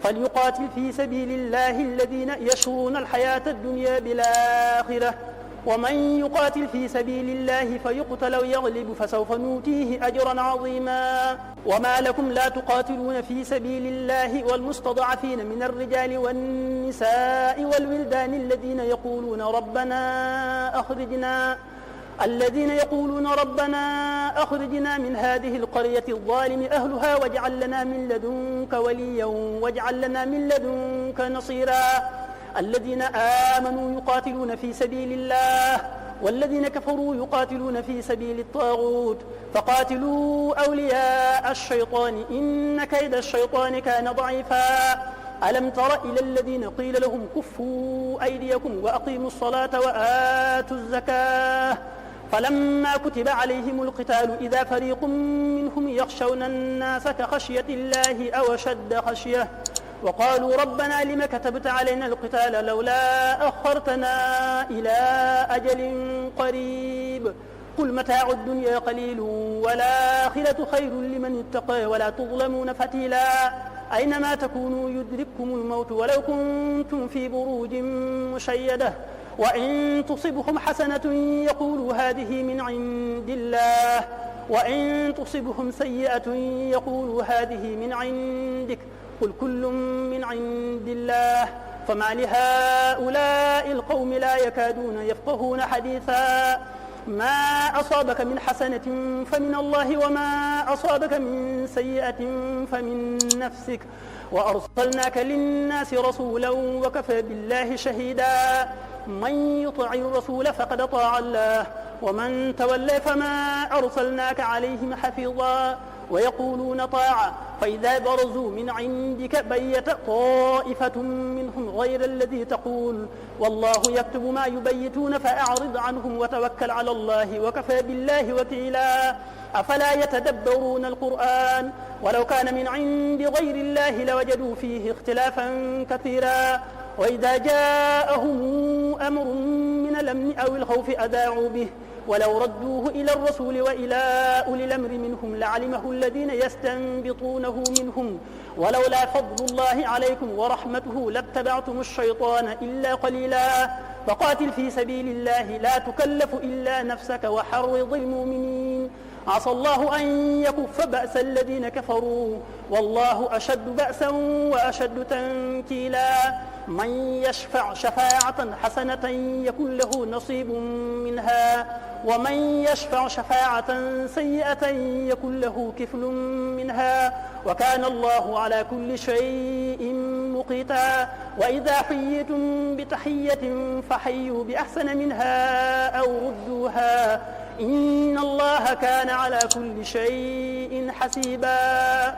فليقاتل في سبيل الله الذين يشرون الحياة الدنيا بالآخرة ومن يقاتل في سبيل الله فيقتل أو يغلب فسوف نؤتيه أجرا عظيما. وما لكم لا تقاتلون في سبيل الله والمستضعفين من الرجال والنساء والولدان الذين يقولون ربنا أخرجنا من هذه القرية الظالم أهلها واجعل لنا من لدنك وليا واجعل لنا من لدنك نصيرا. الذين آمنوا يقاتلون في سبيل الله والذين كفروا يقاتلون في سبيل الطاغوت فقاتلوا أولياء الشيطان إن كيد الشيطان كان ضعيفا. ألم تر إلى الذين قيل لهم كفوا أيديكم وأقيموا الصلاة وآتوا الزكاة فلما كتب عليهم القتال إذا فريق منهم يخشون الناس كخشية الله أو أشد خشية وقالوا ربنا لم كتبت علينا القتال لولا أخرتنا إلى أجل قريب قل متاع الدنيا قليل والآخرة خير لمن اتقى ولا تظلمون فتيلا. أينما تكونوا يدرككم الموت ولو كنتم في بروج مشيدة وإن تصبهم حسنة يقولوا هذه من عند الله وإن تصبهم سيئة يقولوا هذه من عندك قل كل من عند الله فما لهؤلاء القوم لا يكادون يفقهون حديثا. ما أصابك من حسنة فمن الله وما أصابك من سيئة فمن نفسك وأرسلناك للناس رسولا وكفى بالله شهيدا. من يطع الرسول فقد أطاع الله ومن تولى فما أرسلناك عليهم حفيظا. ويقولون طاعة فإذا برزوا من عندك بيت طائفة منهم غير الذي تقول والله يكتب ما يبيتون فأعرض عنهم وتوكل على الله وكفى بالله وكيلا. أفلا يتدبرون القرآن ولو كان من عند غير الله لوجدوا فيه اختلافا كثيرا. وإذا جاءهم أمر من الأمن أو الخوف أذاعوا به ولو ردوه إلى الرسول وإلى أولي الأمر منهم لعلمه الذين يستنبطونه منهم ولولا فضل الله عليكم ورحمته لاتبعتم الشيطان إلا قليلا. فقاتل في سبيل الله لا تكلف إلا نفسك وحرض المؤمنين عسى الله أن يكف بأس الذين كفروا والله أشد بأسا وأشد تنكيلا. من يشفع شفاعة حسنة يكن له نصيب منها ومن يشفع شفاعة سيئة يكن له كفل منها وكان الله على كل شيء مقيتا. وإذا حييتم بتحية فحيوا بأحسن منها أو ردوها إن الله كان على كل شيء حسيبا.